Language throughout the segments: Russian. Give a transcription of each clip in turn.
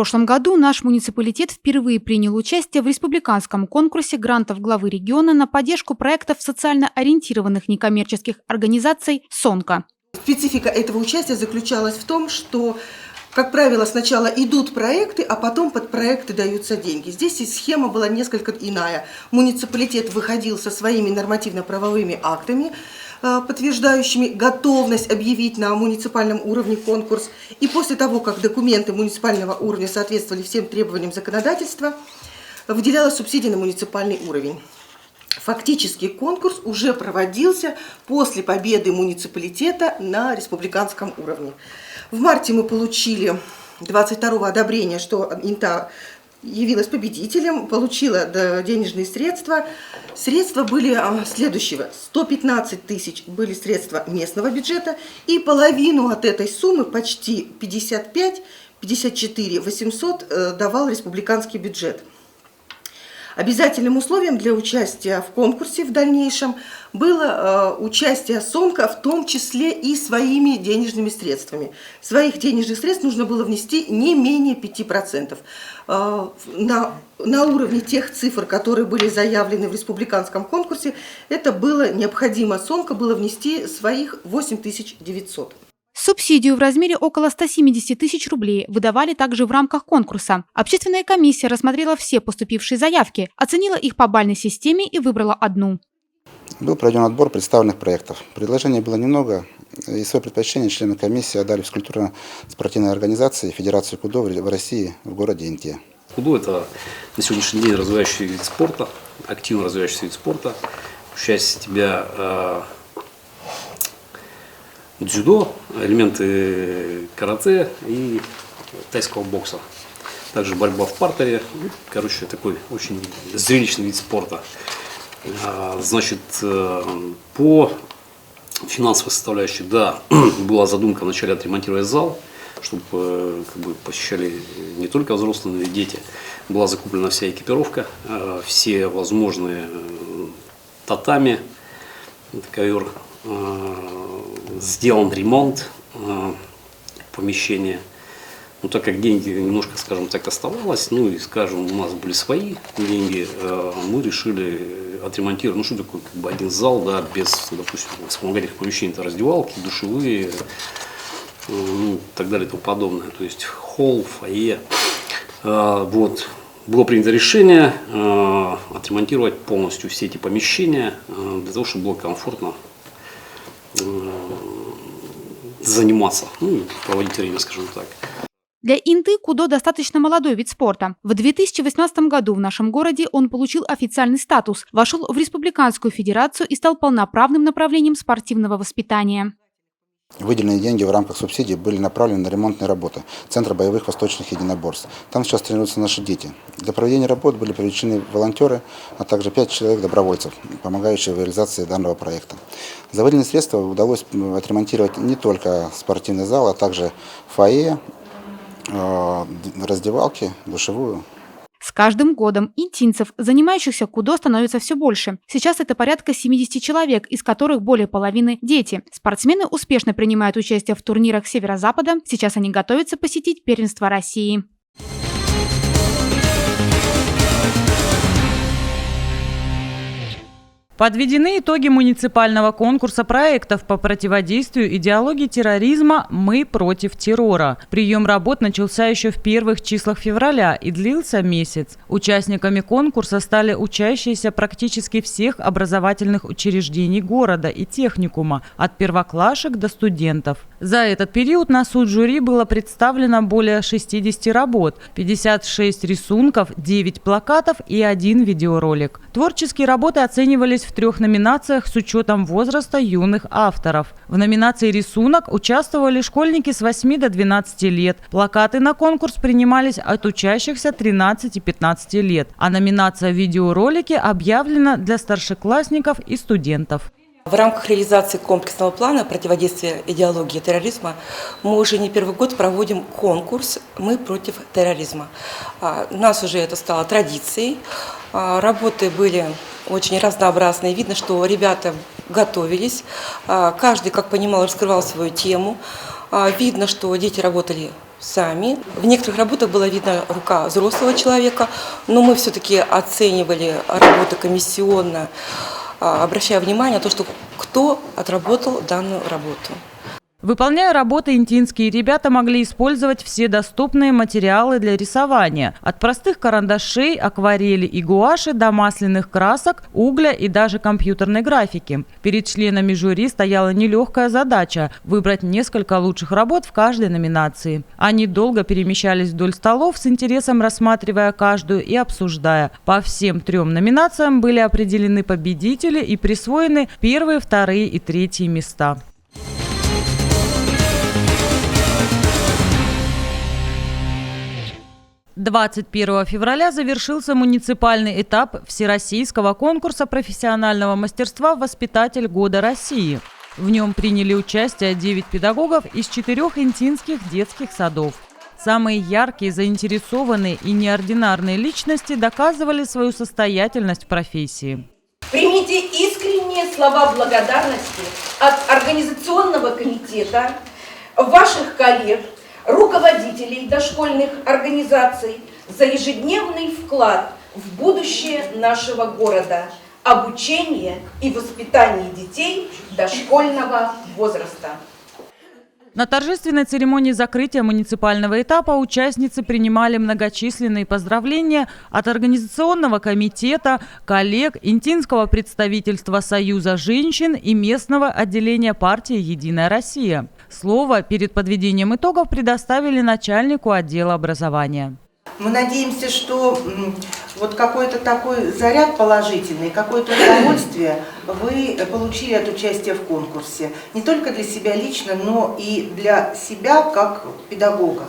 прошлом году наш муниципалитет впервые принял участие в республиканском конкурсе грантов главы региона на поддержку проектов социально ориентированных некоммерческих организаций «Сонка». Специфика этого участия заключалась в том, что, как правило, сначала идут проекты, а потом под проекты даются деньги. Здесь схема была несколько иная. Муниципалитет выходил со своими нормативно-правовыми актами, подтверждающими готовность объявить на муниципальном уровне конкурс. И после того, как документы муниципального уровня соответствовали всем требованиям законодательства, выделялась субсидия на муниципальный уровень. Фактически конкурс уже проводился после победы муниципалитета на республиканском уровне. В марте мы получили 22-го одобрение, что ИНТА явилась победителем, получила денежные средства. Средства были следующего: 115 тысяч были средства местного бюджета, и половину от этой суммы, почти 54 800, давал республиканский бюджет. Обязательным условием для участия в конкурсе в дальнейшем было участие «Сонка», в том числе и своими денежными средствами. Своих денежных средств нужно было внести не менее 5%. На уровне тех цифр, которые были заявлены в республиканском конкурсе, это было необходимо «Сонка» было внести своих 8900. Субсидию в размере около 170 тысяч рублей выдавали также в рамках конкурса. Общественная комиссия рассмотрела все поступившие заявки, оценила их по бальной системе и выбрала одну. Был проведен отбор представленных проектов. Предложений было немного, и свое предпочтение члены комиссии отдали физкультурно-спортивной организации Федерации КУДО в России в городе Инте. КУДО – это на сегодняшний день развивающийся вид спорта, активно развивающийся вид спорта. Часть тебя дзюдо, элементы карате и тайского бокса. Также борьба в партере. Короче, такой очень зрелищный вид спорта. Значит, по финансовой составляющей, да, была задумка вначале отремонтировать зал, чтобы посещали не только взрослые, но и дети. Была закуплена вся экипировка, все возможные татами, ковер. Сделан ремонт помещения. Но так как деньги немножко, скажем так, оставалось, ну и, скажем, у нас были свои деньги, мы решили отремонтировать, ну что такое, один зал, да, без, допустим, вспомогательных помещений, это раздевалки, душевые, ну, и так далее и тому подобное. То есть холл, фойе. Вот. Было принято решение отремонтировать полностью все эти помещения, для того, чтобы было комфортно заниматься, ну, проводить время, скажем так. Для Инты КУДО достаточно молодой вид спорта. В 2018 году в нашем городе он получил официальный статус, вошел в Республиканскую федерацию и стал полноправным направлением спортивного воспитания. Выделенные деньги в рамках субсидий были направлены на ремонтные работы Центра боевых восточных единоборств. Там сейчас тренируются наши дети. Для проведения работ были привлечены волонтеры, а также 5 человек добровольцев, помогающих в реализации данного проекта. За выделенные средства удалось отремонтировать не только спортивный зал, а также фойе, раздевалки, душевую. С каждым годом интинцев, занимающихся КУДО, становится все больше. Сейчас это порядка 70 человек, из которых более половины – дети. Спортсмены успешно принимают участие в турнирах Северо-Запада. Сейчас они готовятся посетить первенство России. Подведены итоги муниципального конкурса проектов по противодействию идеологии терроризма «Мы против террора». Прием работ начался еще в первых числах февраля и длился месяц. Участниками конкурса стали учащиеся практически всех образовательных учреждений города и техникума, от первоклашек до студентов. За этот период на суд жюри было представлено более 60 работ, 56 рисунков, 9 плакатов и 1 видеоролик. Творческие работы оценивались в 3 номинациях с учетом возраста юных авторов. В номинации «Рисунок» участвовали школьники с 8 до 12 лет. Плакаты на конкурс принимались от учащихся 13 и 15 лет. А номинация «Видеоролики» объявлена для старшеклассников и студентов. В рамках реализации комплексного плана противодействия идеологии терроризма мы уже не первый год проводим конкурс «Мы против терроризма». У нас уже это стало традицией. Работы были очень разнообразные. Видно, что ребята готовились. Каждый, как понимал, раскрывал свою тему. Видно, что дети работали сами. В некоторых работах была видна рука взрослого человека, но мы все-таки оценивали работу комиссионно, обращая внимание на то, что кто отработал данную работу. Выполняя работы, интинские ребята могли использовать все доступные материалы для рисования. От простых карандашей, акварели и гуаши до масляных красок, угля и даже компьютерной графики. Перед членами жюри стояла нелегкая задача – выбрать несколько лучших работ в каждой номинации. Они долго перемещались вдоль столов, с интересом рассматривая каждую и обсуждая. По всем 3 номинациям были определены победители и присвоены 1-е, 2-е и 3-е места. – 21 февраля завершился муниципальный этап Всероссийского конкурса профессионального мастерства «Воспитатель года России». В нем приняли участие 9 педагогов из 4 интинских детских садов. Самые яркие, заинтересованные и неординарные личности доказывали свою состоятельность в профессии. Примите искренние слова благодарности от организационного комитета, ваших коллег, руководителей дошкольных организаций за ежедневный вклад в будущее нашего города, обучение и воспитание детей дошкольного возраста. На торжественной церемонии закрытия муниципального этапа участницы принимали многочисленные поздравления от организационного комитета, коллег, интинского представительства Союза женщин и местного отделения партии «Единая Россия». Слово перед подведением итогов предоставили начальнику отдела образования. Мы надеемся, что вот какой-то такой заряд положительный, какое-то удовольствие вы получили от участия в конкурсе. Не только для себя лично, но и для себя как педагога.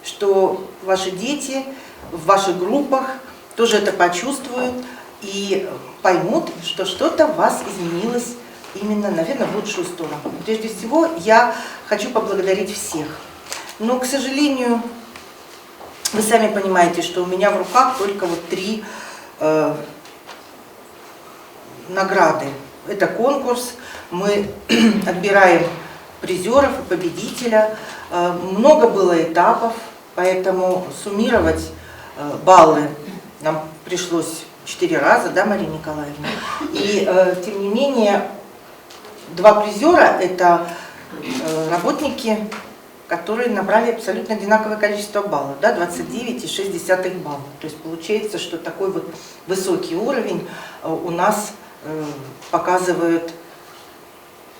Что ваши дети в ваших группах тоже это почувствуют и поймут, что что-то в вас изменилось именно, наверное, в лучшую сторону. Прежде всего, я хочу поблагодарить всех. Но, к сожалению, вы сами понимаете, что у меня в руках только вот 3 награды. Это конкурс, мы отбираем призеров и победителя. Много было этапов, поэтому суммировать баллы нам пришлось 4 раза, да, Мария Николаевна? И тем не менее, 2 призера – это работники, которые набрали абсолютно одинаковое количество баллов, да, 29,6 балла. То есть получается, что такой вот высокий уровень у нас показывают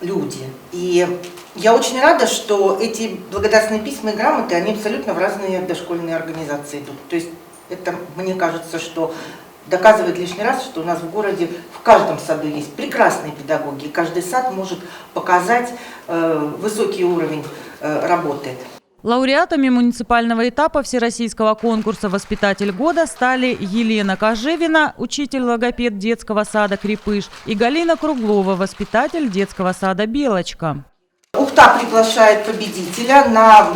люди. И я очень рада, что эти благодарственные письма и грамоты, они абсолютно в разные дошкольные организации идут. То есть это, мне кажется, что доказывает лишний раз, что у нас в городе в каждом саду есть прекрасные педагоги, и каждый сад может показать высокий уровень работы. Лауреатами муниципального этапа Всероссийского конкурса «Воспитатель года» стали Елена Кожевина, учитель-логопед детского сада «Крепыш», и Галина Круглова, воспитатель детского сада «Белочка». Ухта приглашает победителя на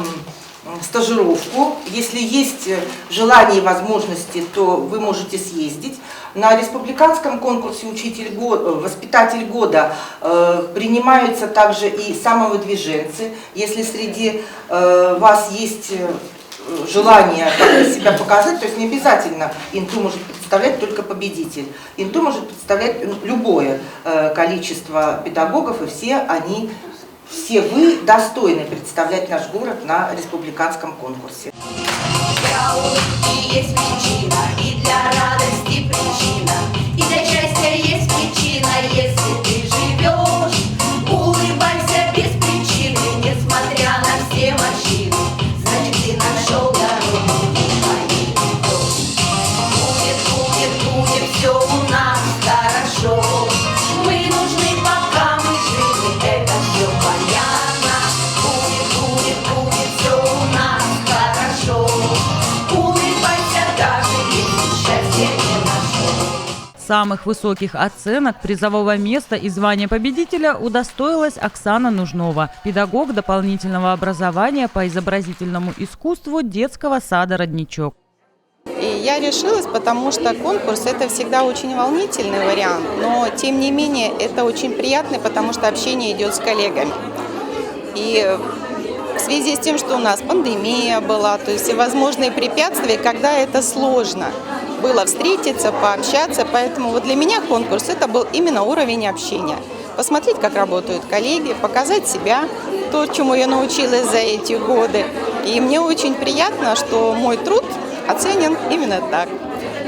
стажировку. Если есть желание и возможности, то вы можете съездить. На республиканском конкурсе «Воспитатель года» принимаются также и самовыдвиженцы. Если среди вас есть желание себя показать, то есть не обязательно инту может представлять только победитель. Инту может представлять любое количество педагогов, и все вы достойны представлять наш город на республиканском конкурсе. Для улыбки есть причина, и для радости причина, и для счастья есть причина, если ты живешь. Улыбайся без причины, несмотря на все морщины, значит ты нашел дорогу, и по ней идешь. Будет все у нас хорошо. Мы нужны, пока мы живы, это все понятно. Будет все у нас хорошо. Улыбайся, даже если счастья не нашел. Самых высоких оценок, призового места и звания победителя удостоилась Оксана Нужнова, педагог дополнительного образования по изобразительному искусству детского сада «Родничок». И я решилась, потому что конкурс – это всегда очень волнительный вариант, но тем не менее это очень приятно, потому что общение идет с коллегами. И в связи с тем, что у нас пандемия была, то есть всевозможные препятствия, когда это сложно было встретиться, пообщаться. Поэтому вот для меня конкурс – это был именно уровень общения. Посмотреть, как работают коллеги, показать себя, то, чему я научилась за эти годы. И мне очень приятно, что мой труд оценен именно так.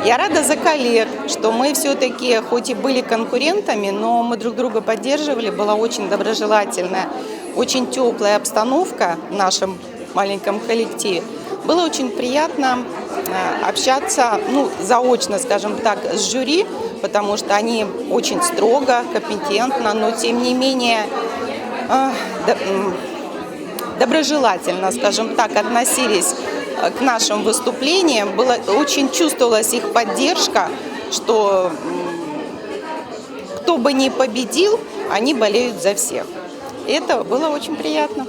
Я рада за коллег, что мы все-таки, хоть и были конкурентами, но мы друг друга поддерживали, была очень доброжелательная, очень теплая обстановка в нашем маленьком коллективе. Было очень приятно общаться, заочно, скажем так, с жюри, потому что они очень строго, компетентно, но тем не менее доброжелательно, скажем так, относились к нашим выступлениям. Очень чувствовалась их поддержка, что кто бы ни победил, они болеют за всех. Это было очень приятно.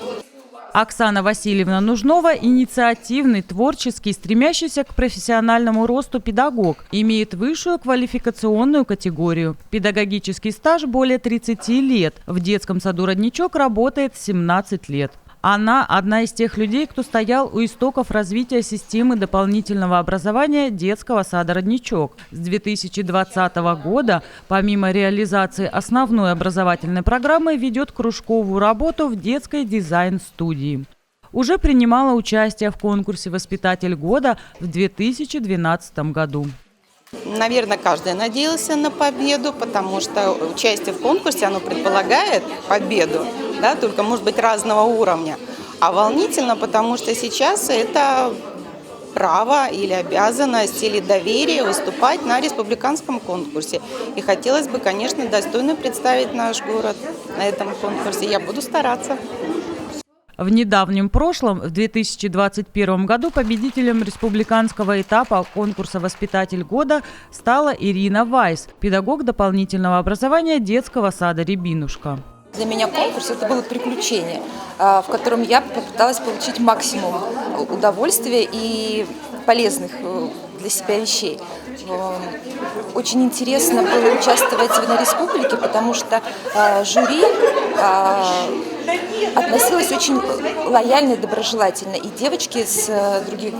Оксана Васильевна Нужнова – инициативный, творческий, стремящийся к профессиональному росту педагог, имеет высшую квалификационную категорию. Педагогический стаж более 30 лет. В детском саду «Родничок» работает 17 лет. Она – одна из тех людей, кто стоял у истоков развития системы дополнительного образования детского сада «Родничок». С 2020 года, помимо реализации основной образовательной программы, ведет кружковую работу в детской дизайн-студии. Уже принимала участие в конкурсе «Воспитатель года» в 2012 году. Наверное, каждый надеялся на победу, потому что участие в конкурсе, оно предполагает победу, да, только, может быть, разного уровня. А волнительно, потому что сейчас это право или обязанность, или доверие выступать на республиканском конкурсе. И хотелось бы, конечно, достойно представить наш город на этом конкурсе. Я буду стараться. В недавнем прошлом, в 2021 году, победителем республиканского этапа конкурса «Воспитатель года» стала Ирина Вайс, педагог дополнительного образования детского сада «Рябинушка». Для меня конкурс – это было приключение, в котором я попыталась получить максимум удовольствия и полезных для себя вещей. Очень интересно было участвовать на республике, потому что жюри относилось очень лояльно и доброжелательно. И девочки с других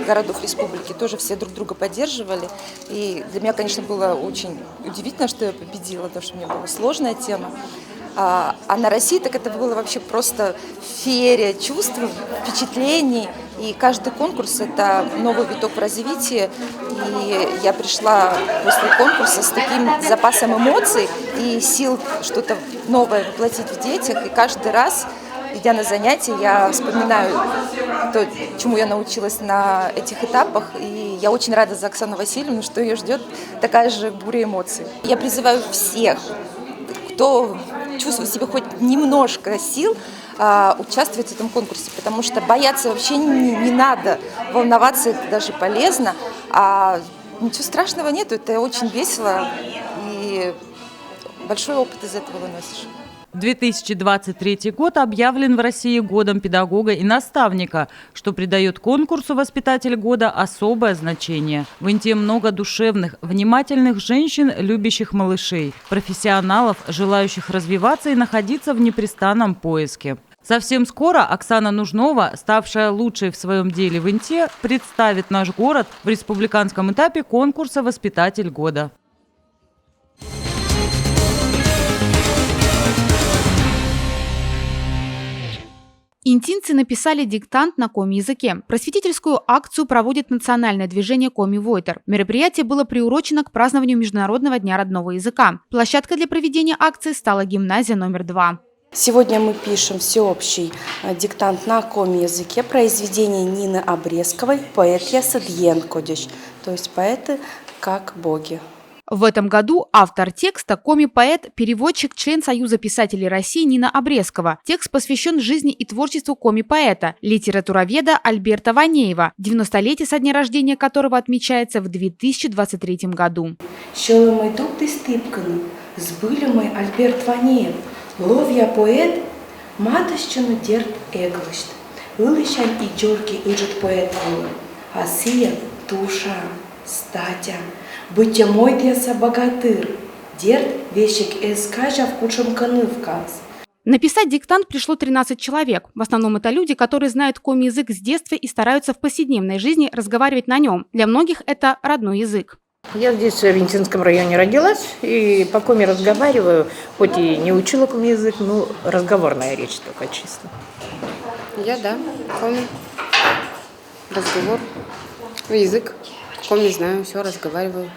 городов республики тоже все друг друга поддерживали. И для меня, конечно, было очень удивительно, что я победила, потому что у меня была сложная тема. А на России так это было вообще просто феерия чувств, впечатлений. И каждый конкурс – это новый виток в развитии. И я пришла после конкурса с таким запасом эмоций и сил что-то новое воплотить в детях. И каждый раз, идя на занятия, я вспоминаю то, чему я научилась на этих этапах. И я очень рада за Оксану Васильевну, что ее ждет такая же буря эмоций. Я призываю всех, кто чувствует в себе хоть немножко сил, участвовать в этом конкурсе, потому что бояться вообще не надо, волноваться это даже полезно, а ничего страшного нету, это очень весело и большой опыт из этого выносишь. 2023 год объявлен в России годом педагога и наставника, что придает конкурсу «Воспитатель года» особое значение. В Инте много душевных, внимательных женщин, любящих малышей, профессионалов, желающих развиваться и находиться в непрестанном поиске. Совсем скоро Оксана Нужнова, ставшая лучшей в своем деле в Инте, представит наш город в республиканском этапе конкурса «Воспитатель года». Интинцы написали диктант на коми-языке. Просветительскую акцию проводит национальное движение «Коми-Войтер». Мероприятие было приурочено к празднованию Международного дня родного языка. Площадкой для проведения акции стала гимназия номер 2. Сегодня мы пишем всеобщий диктант на коми-языке, произведение Нины Обрезковой «Поэт я садьен кодиш», то есть поэты как боги. В этом году автор текста – коми-поэт, переводчик, член Союза писателей России Нина Обрезкова. Текст посвящен жизни и творчеству коми-поэта, литературоведа Альберта Ванеева, 90-летие со дня рождения которого отмечается в 2023 году. Що ми тут і стипкану, збили ми Альберт Ванеев, лов'я поет, матощину дерт еглощт, вилищан і джорки іджут поет волен, а сія туша, статя. Будьте мой дяса богатыр, дерт вещик эскажа в кучем канывкас. Написать диктант пришло 13 человек. В основном это люди, которые знают коми-язык с детства и стараются в повседневной жизни разговаривать на нем. Для многих это родной язык. Я здесь, в Винтинском районе, родилась и по коми разговариваю, хоть и не учила коми-язык, но разговорная речь только чисто. Я, да, коми. Разговор, язык, коми знаю, все, разговариваю.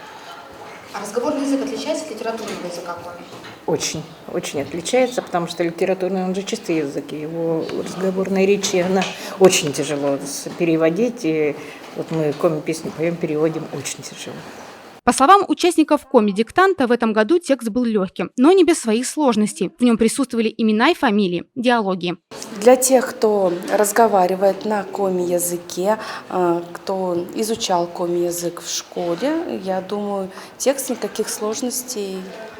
А разговорный язык отличается от литературного языка коми? Очень, очень отличается, потому что литературный, он же чистый язык, и его разговорной речи, она очень тяжело переводить, и вот мы коми-песню поем, переводим, очень тяжело. По словам участников коми-диктанта, в этом году текст был легким, но не без своих сложностей. В нем присутствовали имена и фамилии, диалоги. Для тех, кто разговаривает на коми-языке, кто изучал коми-язык в школе, я думаю, текст никаких сложностей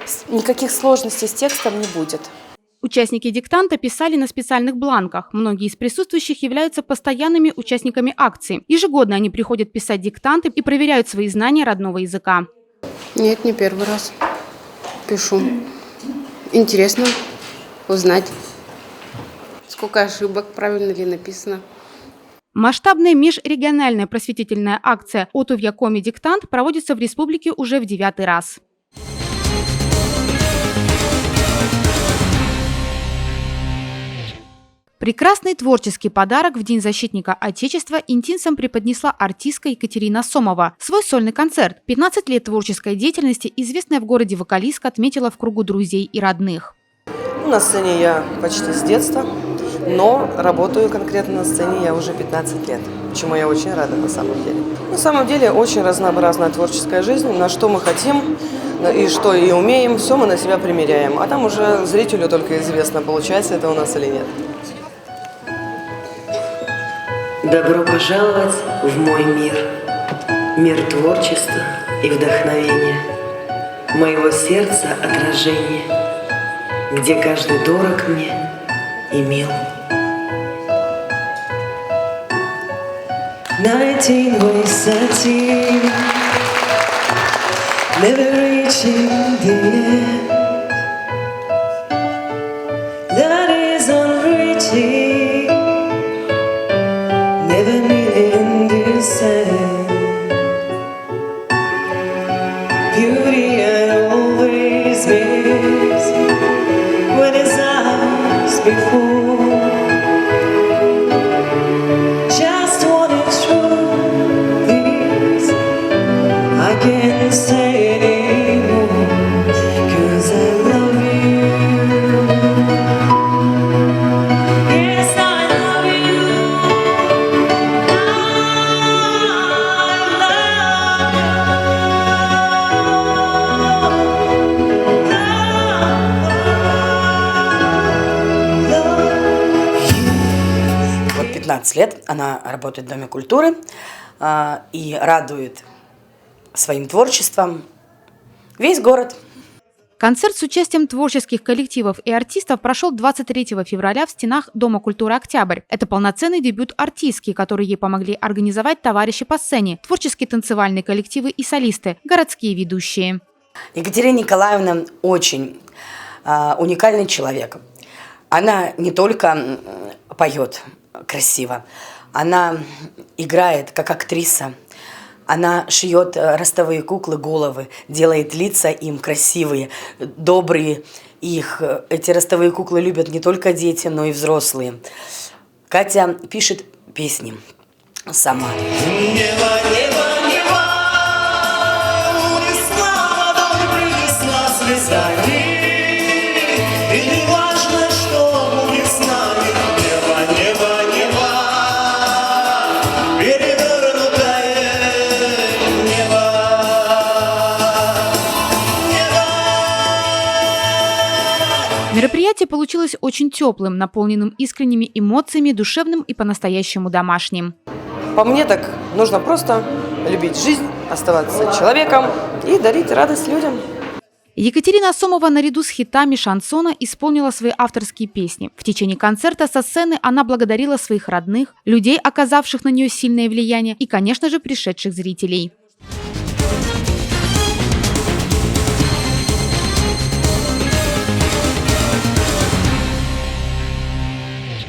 с текстом не будет. Участники диктанта писали на специальных бланках. Многие из присутствующих являются постоянными участниками акции. Ежегодно они приходят писать диктанты и проверяют свои знания родного языка. Нет, не первый раз пишу. Интересно узнать, сколько ошибок, правильно ли написано. Масштабная межрегиональная просветительная акция «Отувья коми-диктант» проводится в республике уже в 9-й раз. Прекрасный творческий подарок в День защитника Отечества интинцам преподнесла артистка Екатерина Сомова. Свой сольный концерт. 15 лет творческой деятельности известная в городе вокалистка отметила в кругу друзей и родных. На сцене я почти с детства, но работаю конкретно на сцене я уже 15 лет, чему я очень рада на самом деле. На самом деле очень разнообразная творческая жизнь, на что мы хотим и что и умеем, все мы на себя примеряем. А там уже зрителю только известно, получается это у нас или нет. Добро пожаловать в мой мир, мир творчества и вдохновения, моего сердца отражение, где каждый дорог мне и мил. 1917, never reaching the end, that is unreaching. Never meaning descent. Beauty I always miss when it's ours before. Just one truth is I can't say anymore, 'cause I love you. Yes, I love you. Вот 15 лет она работает в Доме культуры и радует своим творчеством весь город. Концерт с участием творческих коллективов и артистов прошел 23 февраля в стенах Дома культуры «Октябрь». Это полноценный дебют артистки, который ей помогли организовать товарищи по сцене, творческие танцевальные коллективы и солисты, городские ведущие. Екатерина Николаевна очень уникальный человек. Она не только поет красиво, она играет как актриса. Она шьет ростовые куклы головы, делает лица им красивые, добрые. Эти ростовые куклы любят не только дети, но и взрослые. Катя пишет песни сама. Небо, небо, небо, унесла водой, принесла слезами. И не важно, что будет с нами. Небо, небо, небо, перевернутое небо. Мероприятие получилось очень теплым, наполненным искренними эмоциями, душевным и по-настоящему домашним. По мне так нужно просто любить жизнь, оставаться человеком и дарить радость людям. Екатерина Сомова наряду с хитами шансона исполнила свои авторские песни. В течение концерта со сцены она благодарила своих родных, людей, оказавших на нее сильное влияние, и, конечно же, пришедших зрителей.